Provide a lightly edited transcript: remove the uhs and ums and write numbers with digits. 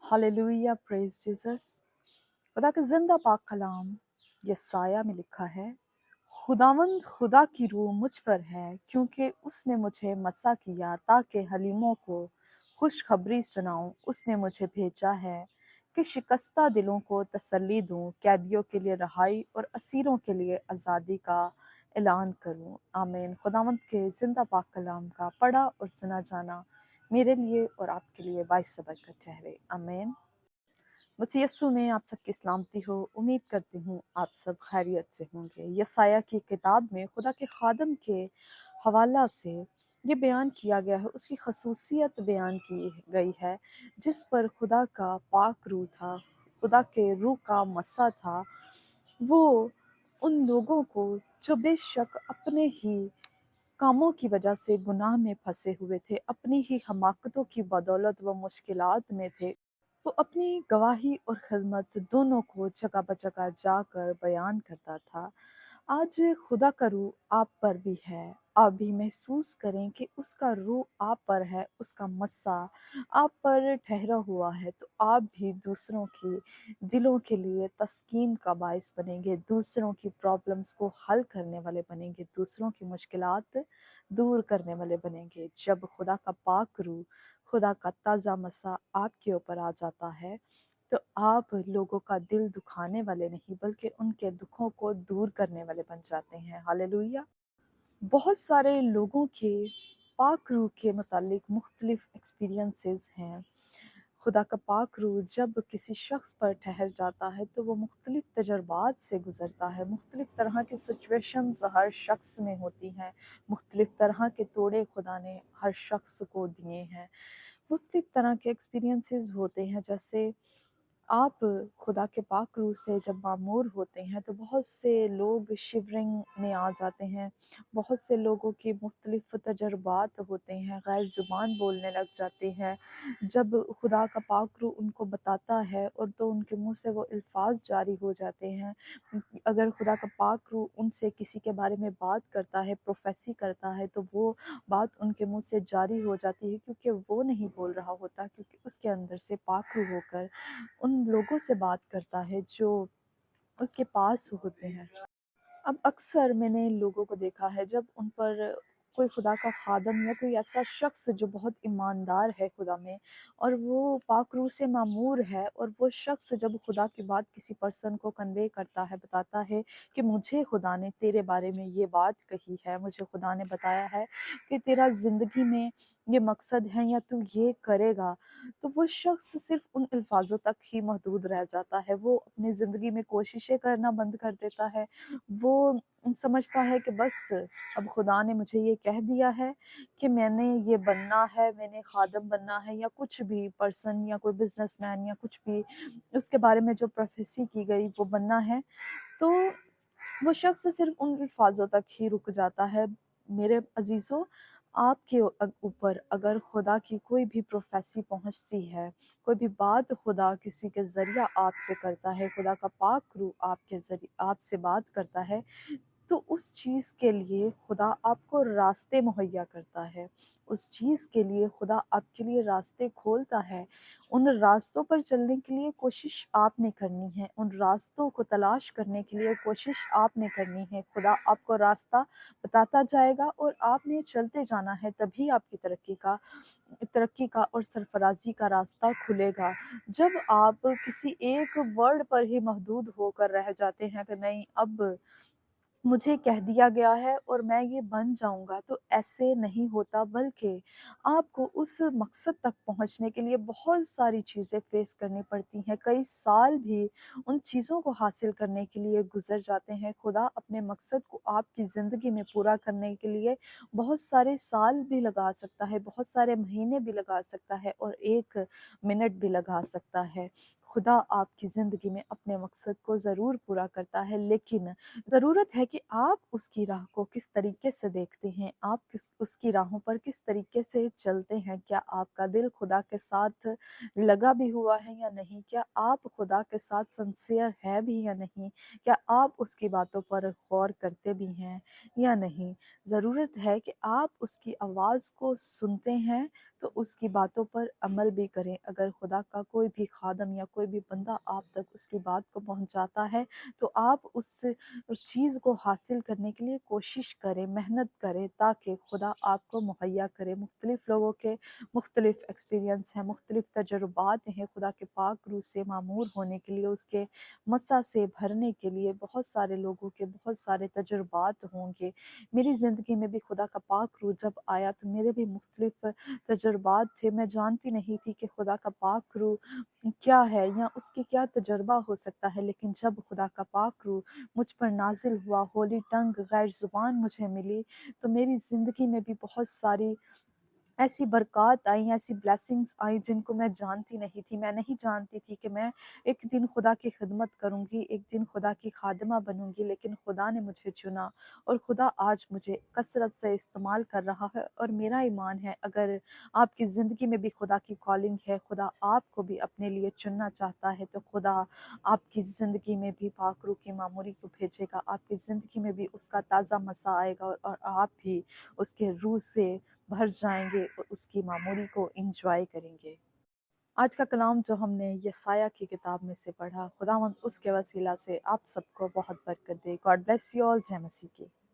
Hallelujah, praise Jesus. खुदा का जिंदा पाक कलाम यसाया में लिखा है, खुदावंद खुदा की रूह मुझ पर है, क्योंकि उसने मुझे मसा किया ताकि हलीमों को खुशखबरी सुनाऊं। उसने मुझे भेजा है कि शिकस्ता दिलों को तसल्ली दूं, कैदियों के लिए रहाई और असीरों के लिए आज़ादी का ऐलान करूं। आमीन। खुदावंद के जिंदा पाक कलाम का पढ़ा और सुना जाना मेरे लिए और आपके लिए बाइस बरकत ठहरे। आमीन। मसीह यस्सु में आप सबकी सलामती हो। उम्मीद करती हूँ आप सब खैरियत से होंगे। यसाया की किताब में खुदा के खादम के हवाला से ये बयान किया गया है, उसकी खसूसियत बयान की गई है जिस पर खुदा का पाक रूह था, खुदा के रूह का मसा था। वो उन लोगों को जो बेशक अपने ही कामों की वजह से गुनाह में फंसे हुए थे, अपनी ही हमाकतों की बदौलत वो मुश्किलात में थे, वो अपनी गवाही और खिदमत दोनों को जगह बजगह जाकर बयान करता था। आज खुदा का रूह आप पर भी है। आप भी महसूस करें कि उसका रूह आप पर है, उसका मस्सा आप पर ठहरा हुआ है, तो आप भी दूसरों की दिलों के लिए तस्कीन का बायस बनेंगे, दूसरों की प्रॉब्लम्स को हल करने वाले बनेंगे, दूसरों की मुश्किलात दूर करने वाले बनेंगे। जब खुदा का पाक रूह, खुदा का ताज़ा मसा आपके ऊपर आ जाता है, तो आप लोगों का दिल दुखाने वाले नहीं बल्कि उनके दुखों को दूर करने वाले बन जाते हैं। हालेलुया। बहुत सारे लोगों के पाक रूह के मुतालिक मुख्तलिफ एक्सपीरियंसेस हैं। खुदा का पाक रूह जब किसी शख्स पर ठहर जाता है तो वो मुख्तलिफ तजर्बात से गुजरता है। मुख्तलिफ तरह की सिचुएशंस हर शख्स में होती हैं, मुख्तलिफ तरह के तोड़े खुदा ने हर शख्स को दिए हैं, मुख्तलिफ तरह के एक्सपीरियंसेस होते हैं। जैसे आप खुदा के पाक रूह से जब मामूर होते हैं तो बहुत से लोग शिवरिंग में आ जाते हैं, बहुत से लोगों की मुख्तलिफ तजर्बात होते हैं, गैर ज़ुबान बोलने लग जाते हैं। जब खुदा का पाक रूह उनको बताता है और तो उनके मुंह से वो अल्फाज जारी हो जाते हैं। अगर खुदा का पाक रूह उनसे किसी के बारे में बात करता है, प्रोफेसी करता है, तो वो बात उनके मुंह से जारी हो जाती है, क्योंकि वो नहीं बोल रहा होता, क्योंकि उसके अंदर से पाक रूह होकर उन लोगों से बात करता है जो उसके पास होते हैं। अब अक्सर मैंने लोगों को देखा है, जब उन पर कोई खुदा का खादम या कोई ऐसा शख्स जो बहुत ईमानदार है खुदा में और वो पाक रूह से मामूर है, और वो शख्स जब खुदा की बात किसी पर्सन को कन्वे करता है, बताता है कि मुझे खुदा ने तेरे बारे में ये बात कही है, मुझे खुदा ने बताया है कि तेरा ज़िंदगी में ये मकसद है या तू ये करेगा, तो वो शख्स सिर्फ उन अल्फाजों तक ही महदूद रह जाता है। वो अपनी ज़िंदगी में कोशिशें करना बंद कर देता है। वो समझता है कि बस अब खुदा ने मुझे ये कह दिया है कि मैंने ये बनना है, मैंने खादम बनना है, या कुछ भी पर्सन या कोई बिजनेसमैन या कुछ भी उसके बारे में जो प्रोफेसी की गई वो बनना है, तो वो शख्स सिर्फ उन अल्फाजों तक ही रुक जाता है। मेरे अजीज़ों, आपके ऊपर अगर खुदा की कोई भी प्रोफेसी पहुंचती है, कोई भी बात खुदा किसी के ज़रिया आपसे करता है, खुदा का पाक रूह आपके ज़रिए आपसे बात करता है, तो उस चीज़ के लिए खुदा आपको रास्ते मुहैया करता है। उस चीज़ के लिए खुदा आपके लिए रास्ते खोलता है। उन रास्तों पर चलने के लिए कोशिश आपने करनी है, उन रास्तों को तलाश करने के लिए कोशिश आपने करनी है। खुदा आपको रास्ता बताता जाएगा और आपने चलते जाना है, तभी आपकी तरक्की का और सरफराजी का रास्ता खुलेगा। जब आप किसी एक वर्ड पर ही महदूद होकर रह जाते हैं कि नहीं, अब मुझे कह दिया गया है और मैं ये बन जाऊँगा, तो ऐसे नहीं होता, बल्कि आपको उस मकसद तक पहुँचने के लिए बहुत सारी चीज़ें फ़ेस करनी पड़ती हैं। कई साल भी उन चीज़ों को हासिल करने के लिए गुज़र जाते हैं। खुदा अपने मकसद को आपकी ज़िंदगी में पूरा करने के लिए बहुत सारे साल भी लगा सकता है, बहुत सारे महीने भी लगा सकता है और 1 मिनट भी लगा सकता है। خدا آپ کی زندگی میں اپنے مقصد کو ضرور پورا کرتا ہے، لیکن ضرورت ہے کہ آپ اس کی راہ کو کس طریقے سے دیکھتے ہیں، آپ اس کی راہوں پر کس طریقے سے چلتے ہیں۔ کیا آپ کا دل خدا کے ساتھ لگا بھی ہوا ہے یا نہیں؟ کیا آپ خدا کے ساتھ سنسیئر ہے بھی یا نہیں؟ کیا آپ اس کی باتوں پر غور کرتے بھی ہیں یا نہیں؟ ضرورت ہے کہ آپ اس کی آواز کو سنتے ہیں تو اس کی باتوں پر عمل بھی کریں۔ اگر خدا کا کوئی بھی خادم یا کوئی بھی بندہ آپ تک اس کی بات کو پہنچاتا ہے تو آپ اس چیز کو حاصل کرنے کے لیے کوشش کریں، محنت کریں، تاکہ خدا آپ کو مہیا کرے۔ مختلف لوگوں کے مختلف ایکسپیرینس ہیں، مختلف تجربات ہیں۔ خدا کے پاک روح سے معمور ہونے کے لیے، اس کے مسا سے بھرنے کے لیے بہت سارے لوگوں کے بہت سارے تجربات ہوں گے۔ میری زندگی میں بھی خدا کا پاک روح جب آیا تو میرے بھی مختلف تجربات تھے۔ میں جانتی نہیں تھی کہ خدا کا پاک روح کیا ہے یا اس کی کیا تجربہ ہو سکتا ہے، لیکن جب خدا کا پاک روح مجھ پر نازل ہوا، ہولی ٹنگ غیر زبان مجھے ملی، تو میری زندگی میں بھی بہت ساری ایسی برکات آئیں، ایسی بلیسنگز آئیں جن کو میں جانتی نہیں تھی۔ میں نہیں جانتی تھی کہ میں ایک دن خدا کی خدمت کروں گی، ایک دن خدا کی خادمہ بنوں گی، لیکن خدا نے مجھے چنا اور خدا آج مجھے کثرت سے استعمال کر رہا ہے۔ اور میرا ایمان ہے اگر آپ کی زندگی میں بھی خدا کی کالنگ ہے، خدا آپ کو بھی اپنے لیے چننا چاہتا ہے، تو خدا آپ کی زندگی میں بھی پاک روح کی معموری کو بھیجے گا، آپ کی زندگی میں بھی اس کا تازہ مسا آئے گا اور آپ بھی اس کے روح سے بھر جائیں گے اور اس کی معموری کو انجوائے کریں گے۔ آج کا کلام جو ہم نے یسایہ کی کتاب میں سے پڑھا، خداوند اس کے وسیلہ سے آپ سب کو بہت برکت دے۔ God bless you all. جے مسیح کی۔